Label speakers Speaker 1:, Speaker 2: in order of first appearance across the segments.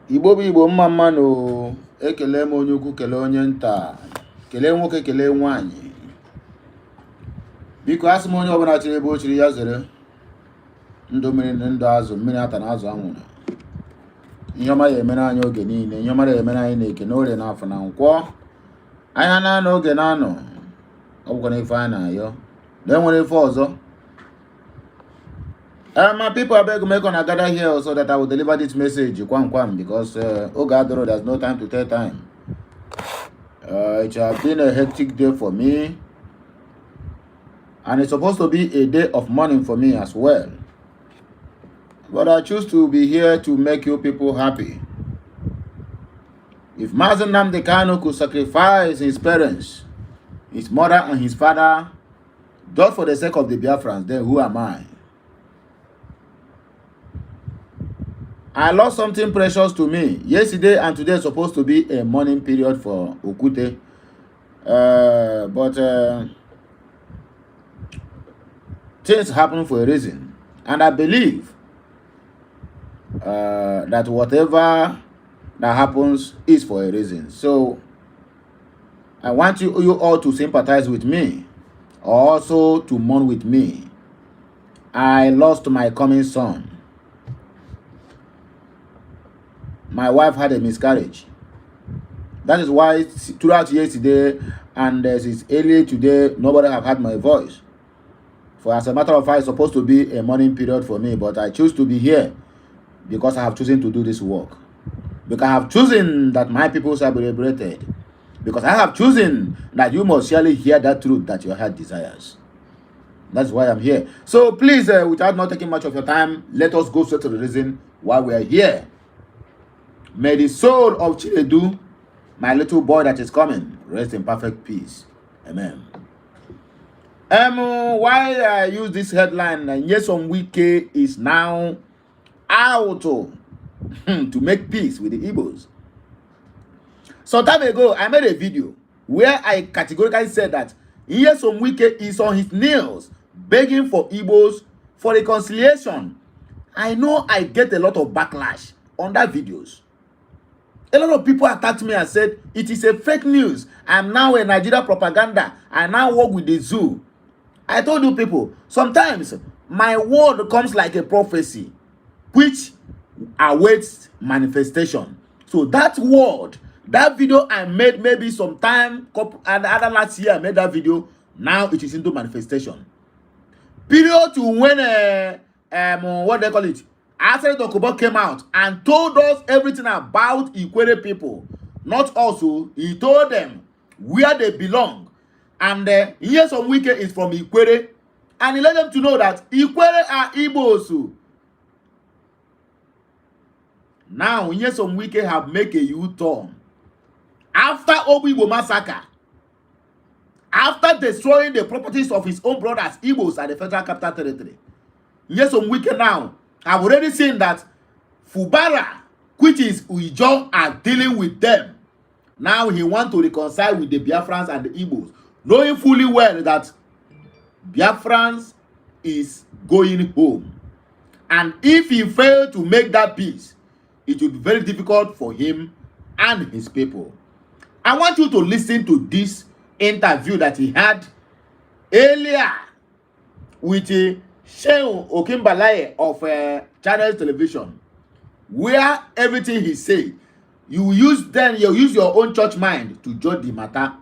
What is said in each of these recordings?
Speaker 1: Igbo bụ Igbo mma mma no. Ekele m onye ukwu, kele onye nta, kele nwoke, kele nwaanyị. Biko asị m onye ọbụla chiri ebe o chiri ya zere. Ndụ mmiri ndụ azụ, mmiri ata na azụ anwụrụ. Ihe ọma ya emere anyị oge niile, ihe ọma ya emere anyị na-eke n'orie n'afọ na nkwọ. Anya na-anọ oge na-anọ. Ọ bụkwa n'ife anyị na-ayọ. Na enwere ife ọzọ. My people, I beg make gonna gather here so that I will deliver this message because Ogadoro, there's no time to tell time. It has been a hectic day for me, and it's supposed to be a day of mourning for me as well. But I choose to be here to make you people happy. If Mazen Nnamdi Kanu could sacrifice his parents, his mother and his father, just for the sake of the Biafrans, then who am I? I lost something precious to me. Yesterday and today is supposed to be a mourning period for Okute. But things happen for a reason. And I believe that whatever that happens is for a reason. So I want you all to sympathize with me. Also to mourn with me. I lost my coming son. My wife had a miscarriage. That is why throughout yesterday and since early today, nobody have heard my voice. For as a matter of fact, it's supposed to be a mourning period for me, but I choose to be here because I have chosen to do this work. Because I have chosen that my people shall be liberated. Because I have chosen that you must surely hear that truth that your heart desires. That's why I'm here. So please, without not taking much of your time, let us go straight to the reason why we are here. May the soul of Chinedu, my little boy that is coming, rest in perfect peace. Amen. Why I use this headline, NYESOM Wike is now out to make peace with the Igbos. Some time ago, I made a video where I categorically said that NYESOM Wike is on his knees begging for Igbos for reconciliation. I know I get a lot of backlash on that videos. A lot of people attacked me and said, it is a fake news. I'm now a Nigeria propaganda. I now work with the zoo. I told you people, sometimes my word comes like a prophecy, which awaits manifestation. So that word, that video I made maybe sometime, and other last year I made that video, now it is into manifestation. Period to when, what they call it? After Dokubo came out and told us everything about Ikwere people, not also, he told them where they belong. And NYESOM Wike is from Ikwere. And he let them to know that Ikwere are Igbos. Now, NYESOM Wike have made a U-turn. After Obi-Igbo massacre, after destroying the properties of his own brothers, Igbos at the Federal Capital Territory, NYESOM Wike now, I've already seen that Fubara, which is Uijo, are dealing with them. Now he wants to reconcile with the Biafrans and the Igbos, knowing fully well that Biafrans is going home. And if he fails to make that peace, it will be very difficult for him and his people. I want you to listen to this interview that he had earlier with Shehu Okimbalaye of Channel Television, where everything he said, you use your own church mind to judge the matter.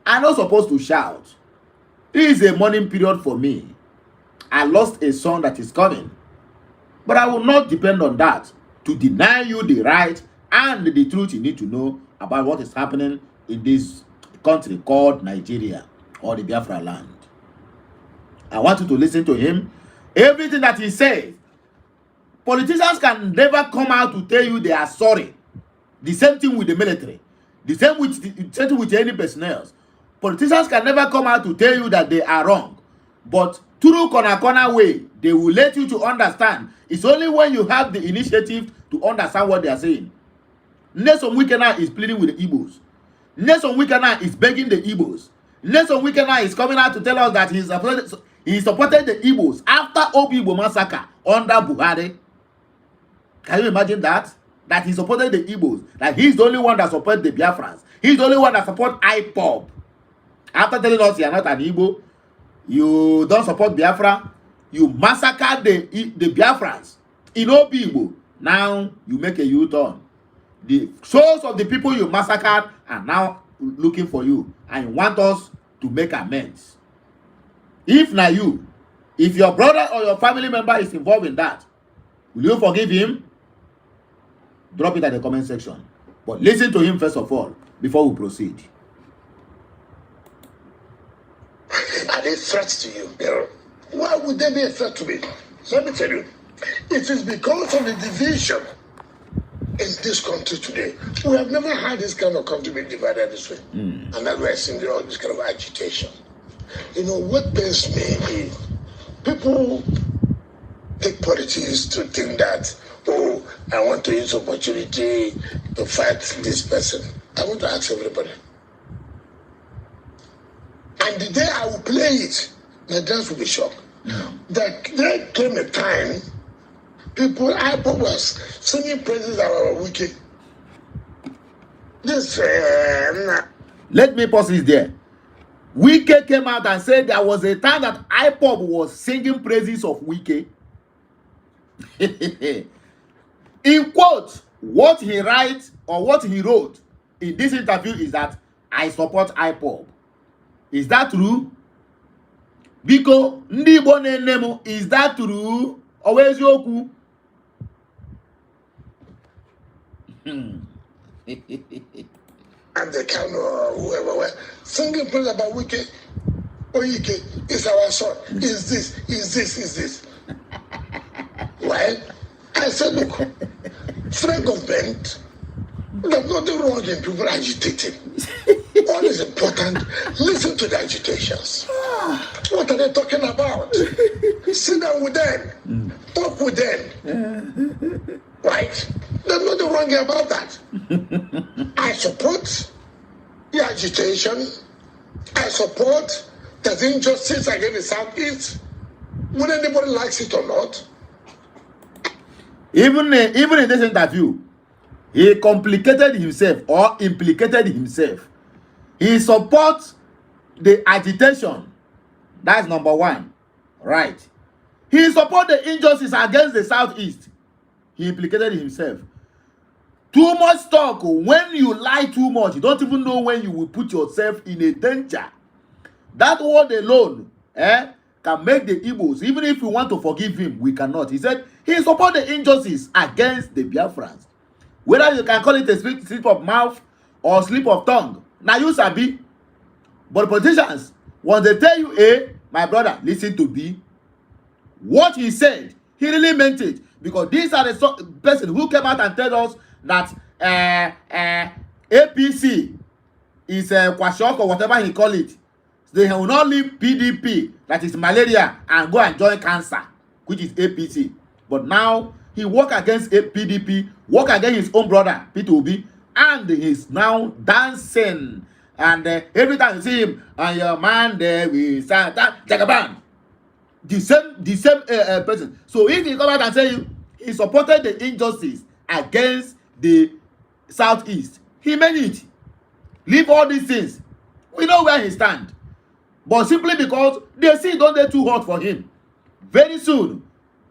Speaker 1: I'm not supposed to shout. This is a mourning period for me. I lost a son that is coming, but I will not depend on that to deny you the right and the truth you need to know about what is happening in this country called Nigeria or the Biafra land. I want you to listen to him. Everything that he says, politicians can never come out to tell you they are sorry. The same thing with the military. The same with any personnel. Politicians can never come out to tell you that they are wrong. But through corner way, they will let you to understand. It's only when you have the initiative to understand what they are saying. NYESOM Wike now is pleading with the Igbos. NYESOM Wike now is begging the Igbos. NYESOM Wike now is coming out to tell us that he supported the Igbos after Obi-Igbo massacre under Buhari. Can you imagine that? that he supported the Igbos, that he's the only one that supports the Biafrans. He's the only one that supports IPOB. After telling us you are not an Igbo, you don't support Biafra, you massacre the Biafrans in Igbo. Now you make a U-turn. The souls of the people you massacred are now looking for you and want us to make amends. If not you, if your brother or your family member is involved in that, will you forgive him? Drop it at the comment section. But listen to him first of all before we proceed.
Speaker 2: Are they threats to you? Why would they be a threat to me? Let me tell you, it is because of the division in this country today. We have never had this kind of country be divided this way. And that's why I see all this kind of agitation. You know, what pains me is people take politics to think that, oh, I want to use opportunity to fight this person. I want to ask everybody. And the day I will play it, Nigerians will be shocked. That there came a time, I was singing praises of our Wike. This,
Speaker 1: let me pause it there. Wike came out and said there was a time that IPOB was singing praises of Wike. In quote, what he writes or what he wrote in this interview is that I support IPOB. Is that true? Biko, ndị Igbo na-enemu, is that true? Always yoku.
Speaker 2: And the kind of whoever were singing praise about Wike, Oyike is our son. Is this. Well, I said, look, friend government, there's nothing wrong in people agitating. All is important. Listen to the agitations. What are they talking about? Sit down with them. Talk with them. Right? There's nothing wrong about that. I support the agitation. I support the injustice against the Southeast. Whether anybody likes it or not.
Speaker 1: Even in this interview, he complicated himself or implicated himself. He supports the agitation. That's number one. Right. He supports the injustice against the Southeast. He implicated himself. Too much talk. When you lie too much, you don't even know when you will put yourself in a danger. That word alone can make the Igbos, even if we want to forgive him, we cannot. He said he supports the injustice against the Biafrans. Whether you can call it a slip of mouth or slip of tongue. Now you sabi. But politicians, when they tell you A, my brother, listen to B. What he said, he really meant it. Because these are the person who came out and told us that APC is Kwashok or whatever he call it. They will not leave PDP, that is malaria, and go and join cancer, which is APC. But now he work against PDP, work against his own brother, P2B, and he's now dancing. And every time you see him, and your man there, we say that Jagaban. The same person. So if he come out and say he supported the injustice against the Southeast, he meant it. Leave all these things. We know where he stands. But simply because they see don't they too hot for him. Very soon,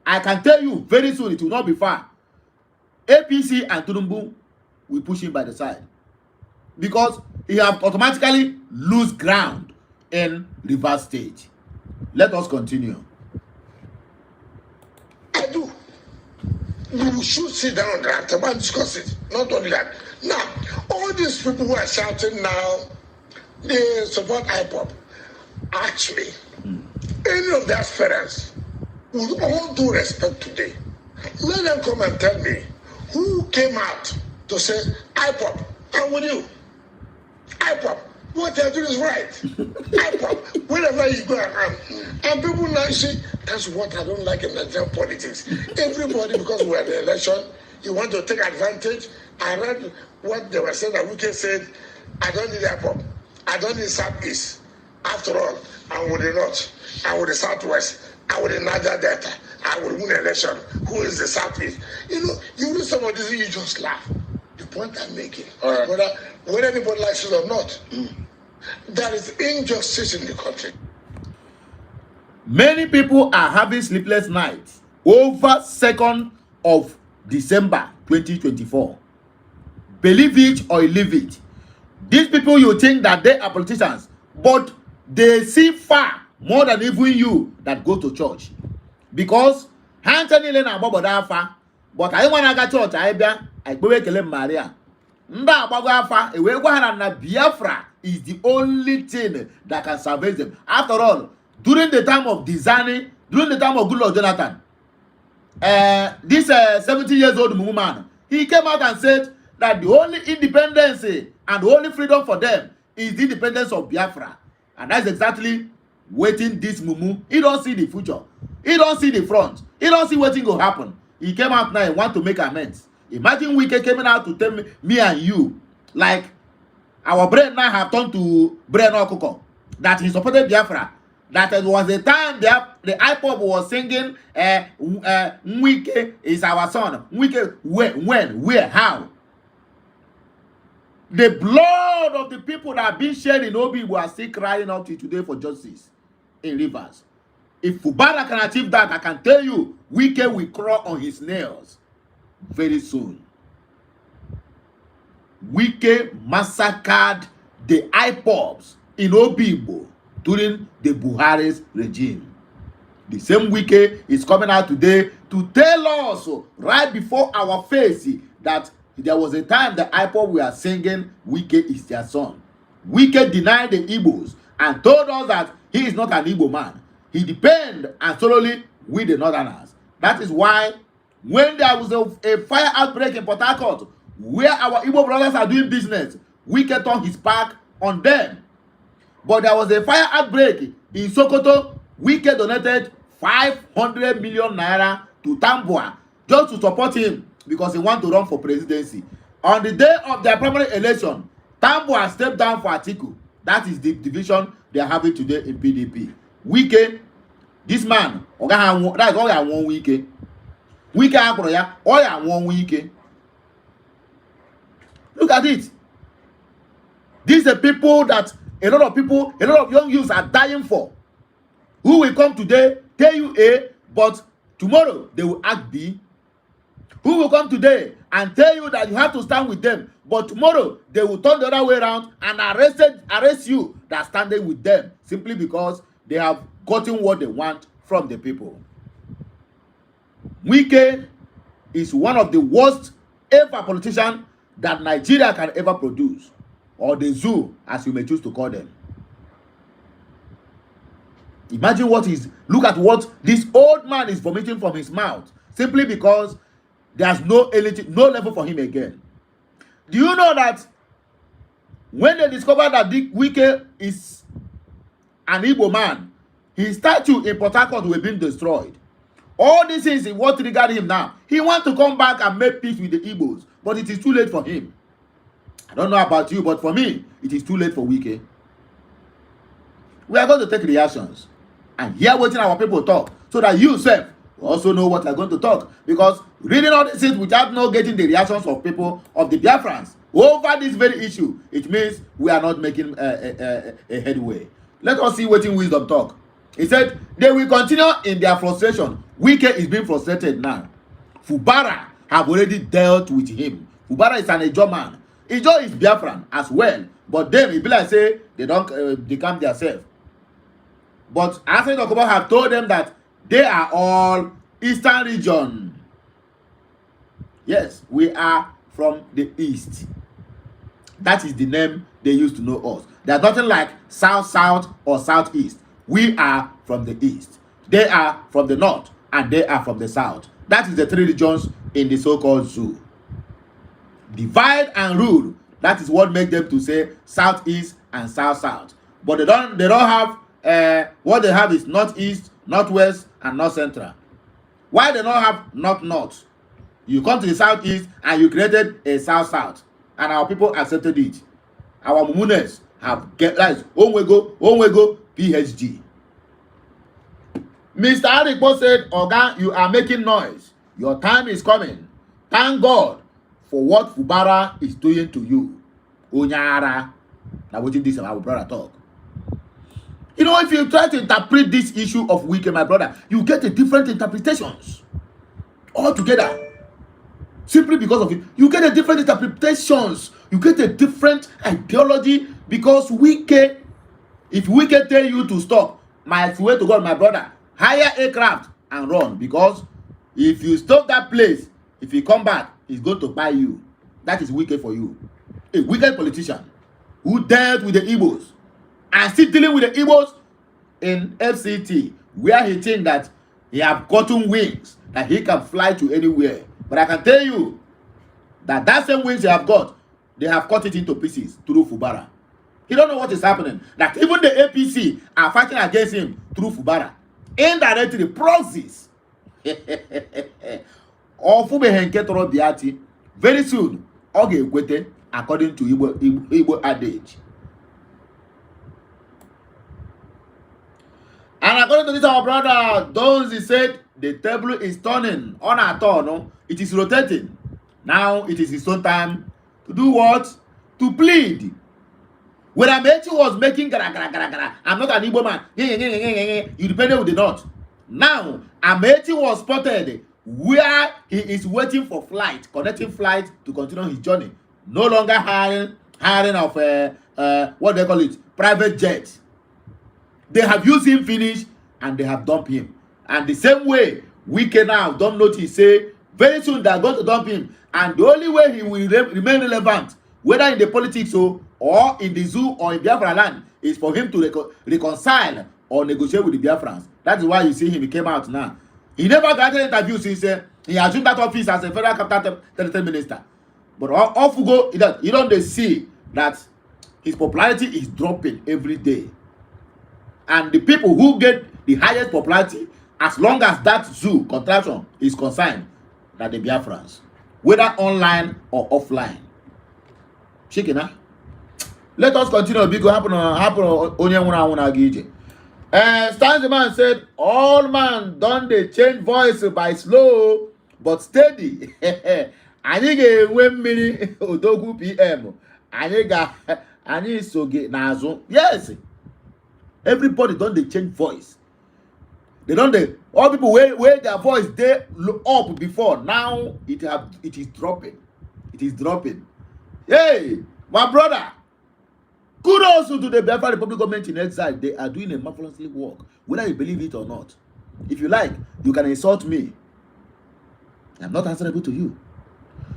Speaker 1: I can tell you, very soon, it will not be far. APC and Tinubu will push him by the side. Because he have automatically lose ground in reverse stage. Let us continue.
Speaker 2: I do. We should sit down on that and discuss it. Not only that. Now, all these people who are shouting now, they support IPOB. Actually, any of the aspirants, with all due respect today, let them come and tell me who came out to say, IPOB, I'm with you. IPOB, what you're doing is right. IPOB, wherever you go, and people now say, that's what I don't like in Nigerian politics. Everybody, because we're in the election, you want to take advantage. I read what they were saying that Wike said, I don't need IPOB. I don't need Southeast. After all, I'm with the North, I'm with the Southwest, I'm with the Niger Delta, I will win election. Who is the Southeast? You know, you read some of this, you just laugh. The point I'm making, whether anybody likes it or not, there is injustice in the country.
Speaker 1: Many people are having sleepless nights over 2nd of December 2024. Believe it or leave it. These people, you think that they are politicians, but they see far more than even you that go to church. Because Anthony Lena Bobodafa, but I want to go to church, I go to Maria. Nda Bogafa, a Biafra is the only thing that can salvage them. After all, during the time of Dizani, during the time of Goodluck Jonathan, this 70 years old woman, he came out and said that the only independence and the only freedom for them is the independence of Biafra. And that's exactly waiting this mumu. He don't see the future. He don't see the front. He don't see what will happen. He came out now and want to make amends. Imagine Wike coming out to tell me and you, like our brain now have turned to brain okoko, that he supported Biafra. That it was the time the IPOB was singing, Wike is our son. Wike, when, where, how? The blood of the people that have been shed in Obi are still crying out to today for justice in Rivers. If Fubara can achieve that, I can tell you, Wike will crawl on his nails very soon. Wike massacred the IPOBs in Obibo during the Buhari's regime. The same Wike is coming out today to tell us right before our face that there was a time the IPOB were singing Wike is their son. Wike denied the Igbos and told us that he is not an Igbo man. He depends and solely with the Northerners. That is why when there was a fire outbreak in Port Harcourt, where our Igbo brothers are doing business, Wike turned his back on them. But there was a fire outbreak in Sokoto. Wike donated 500 million naira to Tambua just to support him because he wants to run for presidency. On the day of their primary election, Tambua stepped down for Atiku. That is the division they are having today in PDP. Wike, this man, that's all I want Wike. Wike Akroya, all I want Wike. Look at it. These are people that a lot of young youths are dying for. Who will come today, tell you A, but tomorrow they will act B. Who will come today and tell you that you have to stand with them, but tomorrow they will turn the other way around and arrest you that standing with them simply because they have gotten what they want from the people. Wike is one of the worst ever politicians that Nigeria can ever produce, or the zoo, as you may choose to call them. Imagine look at what this old man is vomiting from his mouth, simply because there's no level for him again. Do you know that when they discovered that Wike is an Igbo man, his statue in Port Harcourt will be destroyed? All these things is what triggered him now. He wants to come back and make peace with the Igbos, but it is too late for him. I don't know about you, but for me, it is too late for Wike. We are going to take reactions and hear what our people talk, so that you, self, also know what I'm going to talk. Because reading all these things without not getting the reactions of people, of the Biafrans, over this very issue, it means we are not making a headway. Let us see what in Wisdom talk. He said, they will continue in their frustration. Wike is being frustrated now. Fubara have already dealt with him. Fubara is an Ijo man. Ijo is Biafran as well. But them, it be like say, they don't become themselves. But Asai Dokubo have told them that they are all Eastern region. Yes, we are from the East. That is the name they used to know us. There's nothing like South, South, or Southeast. We are from the East. They are from the North, and they are from the South. That is the three regions in the so-called zoo. Divide and rule. That is what makes them to say Southeast and South-South. But they don't have what they have is Northeast, Northwest, and North Central. Why they don't have North? You come to the Southeast and you created a South-South, and our people accepted it. Our Mumunes have get like Onwego, PhD. Mr. Arikpo said, Oga, you are making noise. Your time is coming. Thank God for what Fubara is doing to you. Onyara. Now, what did this our brother talk? You know, if you try to interpret this issue of Wike, my brother, you get a different interpretations altogether. Simply because of it, you get a different interpretations. You get a different ideology because Wike, if Wike tell you to stop, my way to God, my brother, hire aircraft and run, because if you stop that place, if he come back, he's going to buy you. That is Wike for you. A wicked politician who dealt with the Igbos and still dealing with the Igbos in FCT, where he think that he have gotten wings, that he can fly to anywhere. But I can tell you that that same wings they have got, they have cut it into pieces through Fubara. He don't know what is happening. That even the APC are fighting against him through Fubara. Indirectly, proxies. Very soon, okay, according to Igbo adage. And according to this, our brother Donzi said the table is turning on a turn. It is rotating. Now it is his own time to do what? To plead. When Amechi was making gara, I'm not an Igbo man. You depended with the north. Now Amechi was spotted where he is waiting for flight, connecting flight to continue his journey. No longer hiring of what they call it, private jet. They have used him finish and they have dumped him. And the same way, Wike now don't notice, say, very soon they are going to dump him. And the only way he will remain relevant, whether in the politics or in the zoo or in Biafra land, is for him to reconcile or negotiate with the Biafrans. That is why you see him, he came out now. He never got an interview since he assumed that office as a federal capital territory minister. But off we go, you don't see that his popularity is dropping every day. And the people who get the highest popularity, as long as that zoo contraction is concerned, that the Biafrans, whether online or offline. Chicken, huh? Let us continue. Big happen only one. Stanley man said, all man done they change voice by slow but steady. Anyị ga-enwe mmiri odogwu PM. Anyị so get n'azụ. Yes. Everybody don't they change voice. They don't they all people where their voice they up before. Now it is dropping. It is dropping. Hey, my brother. Kudos to the Biafra Republic government in exile. They are doing a marvelous work, whether you believe it or not. If you like, you can insult me. I'm not answerable to you.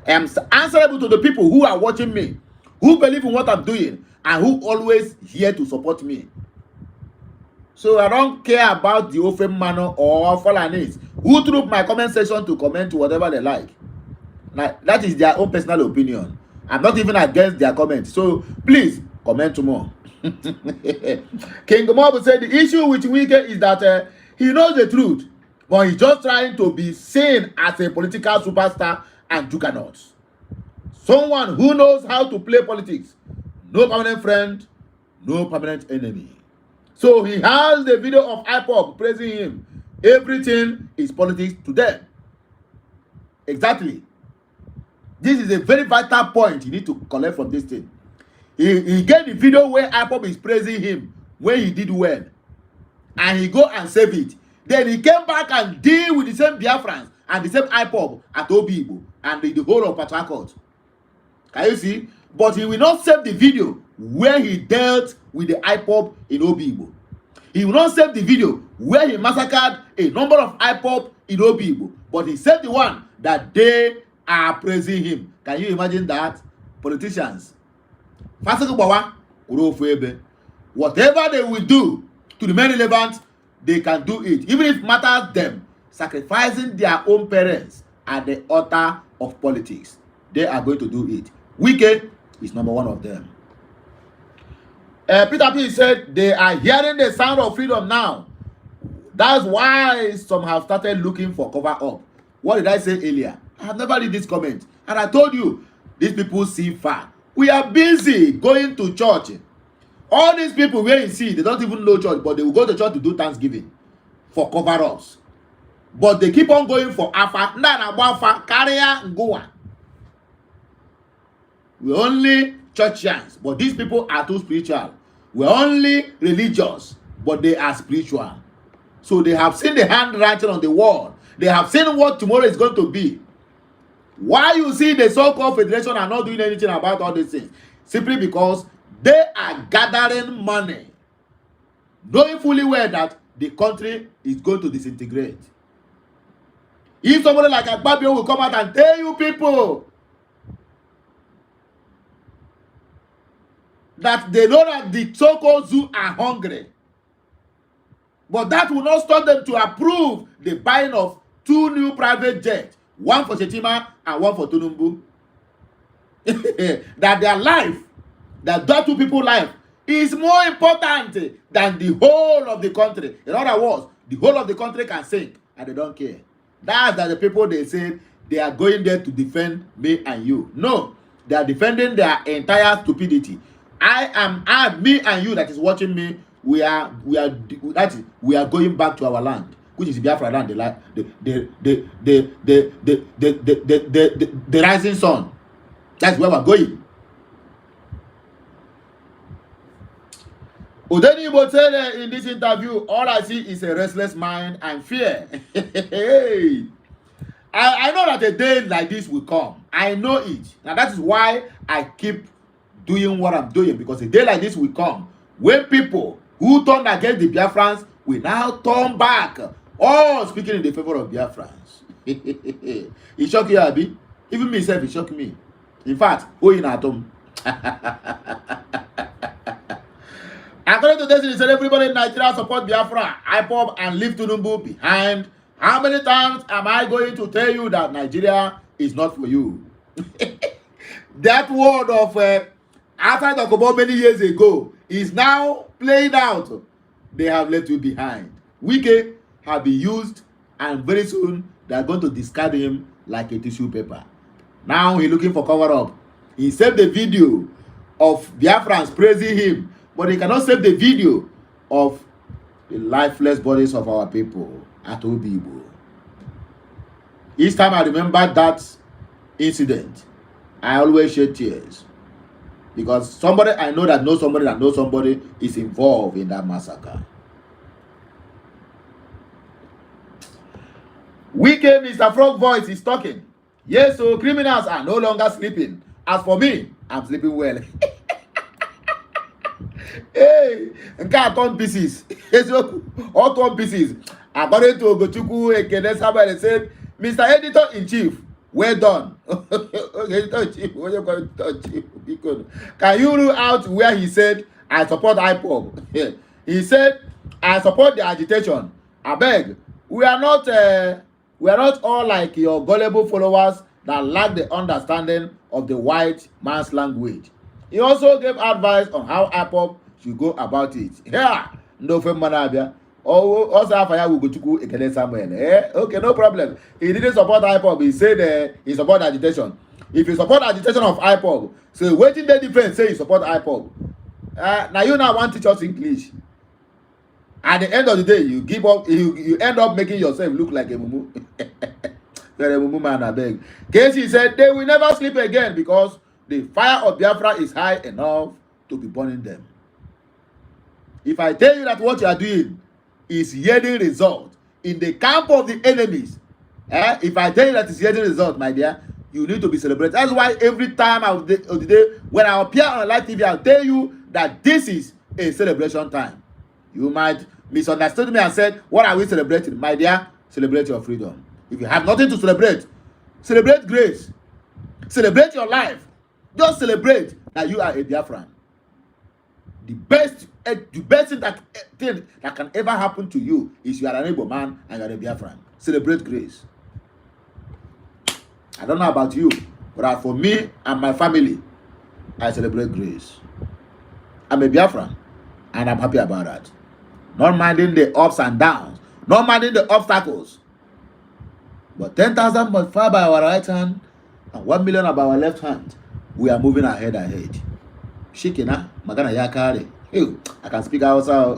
Speaker 1: I am answerable to the people who are watching me, who believe in what I'm doing, and who always here to support me. So I don't care about the Ofen manner or Falanis who through my comment section to comment to whatever they like. Now, that is their own personal opinion. I'm not even against their comments. So please comment more. King Mob said the issue with Wike is that he knows the truth, but he's just trying to be seen as a political superstar and juggernaut. Someone who knows how to play politics. No permanent friend, no permanent enemy. So he has the video of IPOB praising him. Everything is politics to them. Exactly. This is a very vital point you need to collect from this thing. He get the video where IPOB is praising him when he did well. And he go and save it. Then he came back and deal with the same Biafrans and the same IPOB at Obibo and the whole of Port Harcourt. Can you see? But he will not save the video where he dealt with the IPOB in Obibo. He will not save the video where he massacred a number of IPOB in Obibo. But he saved the one that they are praising him. Can you imagine that? Politicians. Whatever they will do to remain relevant, they can do it. Even if it matters them, sacrificing their own parents at the altar of politics. They are going to do it. Wike is number one of them. Peter P said they are hearing the sound of freedom now. That's why some have started looking for cover up. What did I say earlier? I have never read this comment. And I told you, these people see far. We are busy going to church. All these people where you see, they don't even know church, but they will go to church to do Thanksgiving. for cover-ups. But they keep on going for Afa. We're only churchians, but these people are too spiritual. We're only religious, but they are spiritual. So they have seen the handwriting on the wall. They have seen what tomorrow is going to be. Why you see the so-called federation are not doing anything about all these things? Simply because they are gathering money, knowing fully well that the country is going to disintegrate. If somebody like Akpabio will come out and tell you people that they know that the so-called zoo are hungry, but that will not stop them to approve the buying of 2 new private jets, one for Shetima and one for Tunumbu. That their life, that 2 people's life, is more important than the whole of the country. In other words, the whole of the country can sink and they don't care. That's that the people they say they are going there to defend me and you. No, they are defending their entire stupidity. Me and you that is watching me, we are going back to our land, which is Biafra land, the rising sun. That's where we're going. Udenibo said in this interview, all I see is a restless mind and fear. I know that a day like this will come. I know it. Now that is why I keep doing what I'm doing, because a day like this will come when people who turned against the Biafrans will now turn back, all speaking in the favor of Biafrans. It shocked you, Abi? Even myself, it shocked me. In fact, in atom. According to this, it said everybody in Nigeria support Biafra, IPOB, and leave Tunumbu behind. How many times am I going to tell you that Nigeria is not for you? That word of after I talk about many years ago is now playing out. They have left you behind. Wike have been used, and very soon they are going to discard him like a tissue paper. Now he's looking for cover-up. He saved the video of Biafrans praising him, but he cannot save the video of the lifeless bodies of our people at Obibo. Each time I remember that incident, I always shed tears. Because I know that knows somebody is involved in that massacre. Wike, Mr. Frog Voice is talking. Yes, so criminals are no longer sleeping. As for me, I'm sleeping well. Hey, God, turn pieces. All torn pieces. According to Ogochukwu Ekene, somebody said, Mr. Editor-in-Chief, well done. Editor-in-Chief, what you call Editor-in-Chief? Can you rule out where he said, I support IPOB? He said, I support the agitation. I beg, we are not all like your gullible followers that lack the understanding of the white man's language. He also gave advice on how IPOB should go about it. Yeah, no manabia. Also, Afaya Ugochukwu Ekene Samuel. Okay, no problem. He didn't support IPOB. He said he support agitation. If you support agitation of IPOB, so waiting the difference say you support IPOB. Now you now want to teach us English. At the end of the day, you give up. You end up making yourself look like a mumu. You're a mumu man, I beg. Casey said they will never sleep again because the fire of Biafra is high enough to be burning them. If I tell you that what you are doing is yielding result in the camp of the enemies, if I tell you that it's yielding result, my dear, you need to be celebrated. That's why every time of the day when I appear on live TV, I'll tell you that this is a celebration time. You might misunderstood me and said, what are we celebrating? My dear, celebrate your freedom. If you have nothing to celebrate, celebrate grace. Celebrate your life. Just celebrate that you are a Biafran. The best thing that can ever happen to you is you are an able man and you are a Biafran. Celebrate grace. I don't know about you, but for me and my family, I celebrate grace. I'm a Biafran, and I'm happy about that. Not minding the ups and downs, not minding the obstacles. But 10,000 must fall by our right hand and 1 million by our left hand. We are moving ahead. Shikina, magana yakare. I can speak also.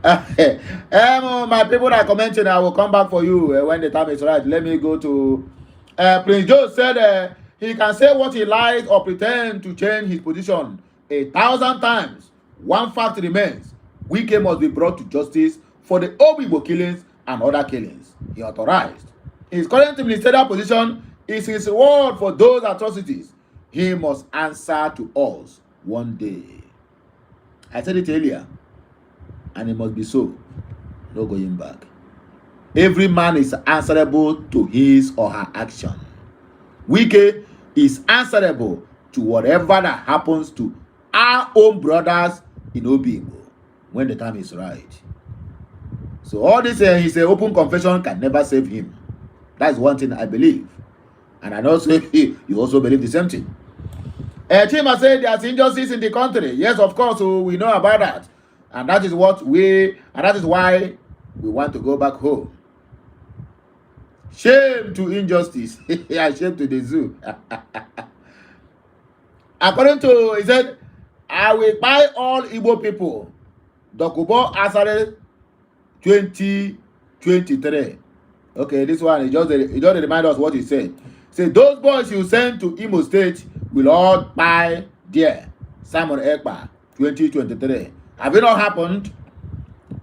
Speaker 1: My people that are commenting, I will come back for you when the time is right. Let me go to Prince Joe said he can say what he likes or pretend to change his position 1,000 times. One fact remains: Wike must be brought to justice for the Obibo killings and other killings he authorized. His current ministerial position is his reward for those atrocities. He must answer to us one day. I said it earlier, and it must be so. No going back. Every man is answerable to his or her action. Wike is answerable to whatever that happens to our own brothers in Obibo when the time is right. So all this his open confession can never save him. That's one thing I believe. And I know you also believe the same thing. Chima said there's injustice in the country. Yes, of course, so we know about that. And that is why we want to go back home. Shame to injustice. Shame to the zoo. According to, he said, I will buy all Igbo people. Dokubo Asare 2023. Okay, this one is just remind us what he said. Say those boys you send to Imo State will all buy there. Simon Ekpa 2023. Have it not happened?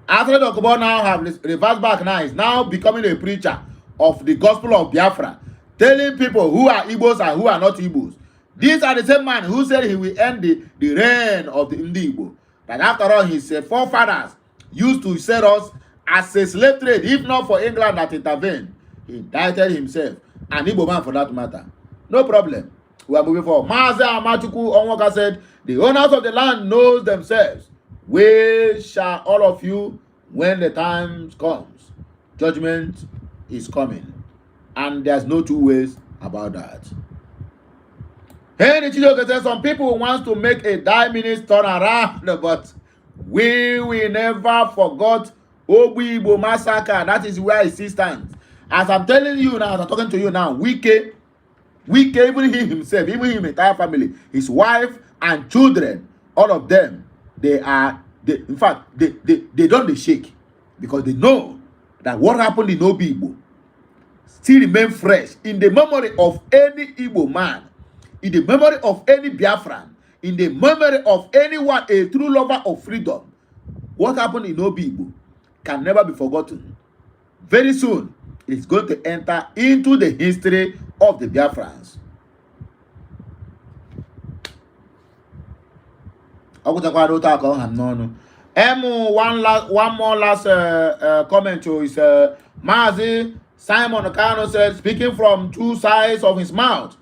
Speaker 1: After Dokubo now have reversed back now, is now becoming a preacher of the gospel of Biafra, telling people who are Igbos and who are not Igbos. These are the same man who said he will end the reign of the Igbo. That after all, his forefathers used to sell us as a slave trade, if not for England that intervened. He indicted himself, an Igbo man for that matter. No problem. We are moving forward. Maze Amachuku Onwoka said, the owners of the land knows themselves. Where shall all of you when the time comes? Judgment is coming. And there's no two ways about that. Henry Chidoke says some people want to make a 9-minute turnaround, but we will never forget Obibo massacre. That is where it still stands. As I'm telling you now, as I'm talking to you now, Wike, even he himself, even his entire family, his wife and children, all of them, they don't shake, because they know that what happened in Obibo still remain fresh in the memory of any Igbo man, in the memory of any Biafran, in the memory of anyone, a true lover of freedom. What happened in Obibo can never be forgotten. Very soon, it's going to enter into the history of the Biafrans. One more last comment is Mazi Simon Okano said, speaking from two sides of his mouth.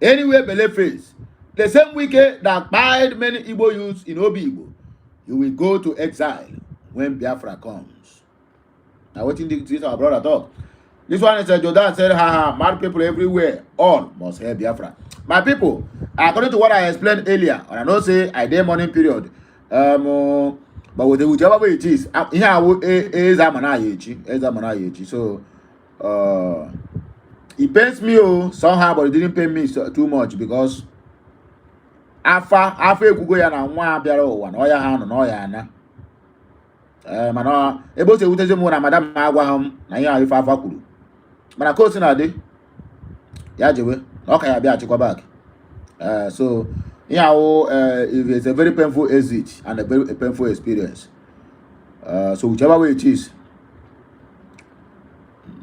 Speaker 1: Anyway, believe face. The same Wike that buried many Igbo youths in Obibo, you will go to exile when Biafra comes. Now, what did our brother talk? This one is Jordan said, mad people everywhere, all must hear Biafra. My people, according to what I explained earlier, and I know say I did morning period, but with whichever way it is, so it pains me somehow, but it didn't pay me too much, because after Kugo na nwa abịara ụwa na ọya ha nọ na ọya ana mana ebe o si ewutezi m na madam agwa ha na ihe ahụ ife afa kwuru, mana ka o si na adị ya jewe na ọ ka ya bịa achịkwa back. So ihe ahụ it's a very painful exit and a very painful experience. So whichever way it is,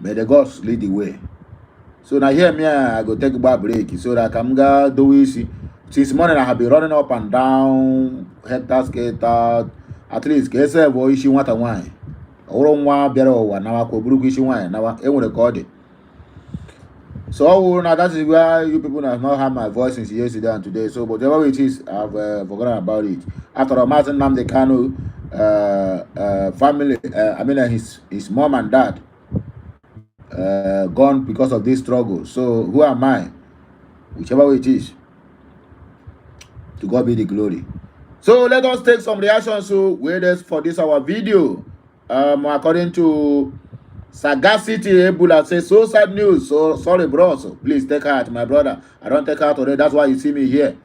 Speaker 1: may the gods lead the way. So now here me I go take a break so that I can go do easy. Since morning I have been running up and down, hectare skater, at least kese boy she want a wine. Orongwa biaro wa na ko buruku she wine na e won record it. So now that is where you people have not heard my voice since yesterday and today. So whatever it is, I've forgotten about it. After all, Martin Namde Kanu family, I mean his mom and dad gone because of this struggle. So who am I? Whichever way it is, to God be the glory. So let us take some reactions. So wait for this our video. According to Sagacity Ebola says, so sad news. So sorry, bro. So please take heart, my brother. I don't take heart already. That's why you see me here.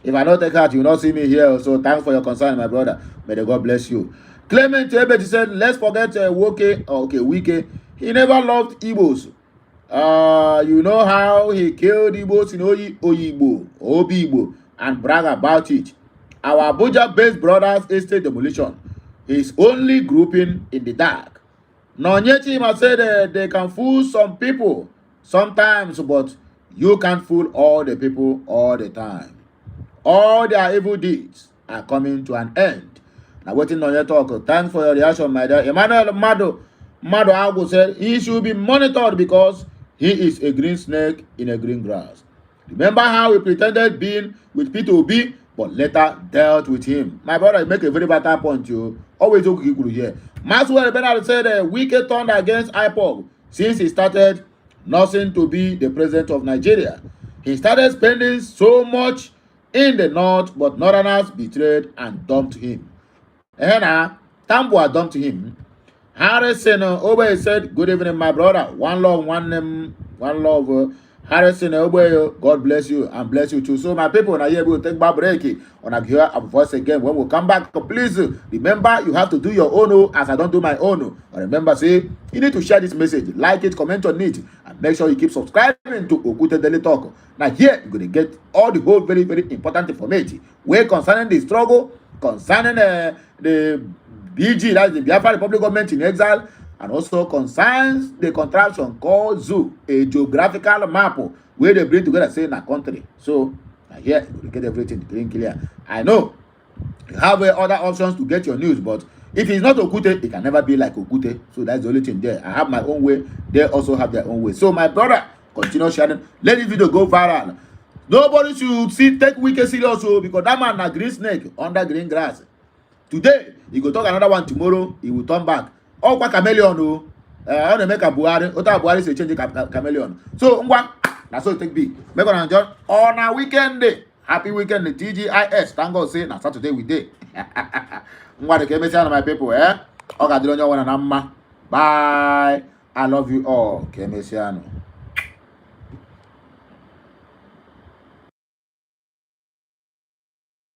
Speaker 1: If I not take heart, you will not see me here. So thanks for your concern, my brother. May the God bless you. Clement Ebeti said, let's forget Wike. He never loved Igbos. You know how he killed Igbos in Obi-Igbo, and brag about it. Our Abuja-based brothers estate demolition is only grouping in the dark. Nonyechima said they can fool some people sometimes, but you can't fool all the people all the time. All their evil deeds are coming to an end. Now, waiting on your talk. Thanks for your reaction, my dear. Emmanuel Mado Agu said he should be monitored because he is a green snake in a green grass. Remember how he pretended being with P2B, but later dealt with him. My brother, you make a very vital point. You always look equal here. Maxwell Bernard said Wike turned against IPOB since he started nursing to be the president of Nigeria. He started spending so much in the north, but northerners betrayed and dumped him. Tambua dumped him. Harrison Obe said, good evening, my brother. One love, one name, one love. Harrison Obe, God bless you and bless you too. So my people, now here we will take back break. On a hear our voice again. When we come back, please remember you have to do your own as I don't do my own. But remember, say you need to share this message, like it, comment on it, and make sure you keep subscribing to Okute Daily Talk. Now here you're gonna get all the whole very, very important information. Where concerning the struggle, concerning the BG, that's the Biafra Republic government in exile, and also concerns the contraption called Zoo, a geographical map where they bring together say in a country. So here you get everything clear. I know you have other options to get your news, but if it's not Okute, it can never be like Okute. So that's the only thing there. I have my own way. They also have their own way. So my brother, continue sharing. Let this video go viral. Nobody should take Wike serious because that man a green snake under green grass. Today, he go talk another one tomorrow, he will turn back. Oh, what chameleon, I want to make a Buhari, Buhari say change chameleon. So, that's all it take be. Make on enjoy on a weekend day. Happy weekend, the TGIS. Thank God say, na Saturday we day. The Kemesiano, my people, Okay, I don't know one and Bye. I love you all, Kemesiano.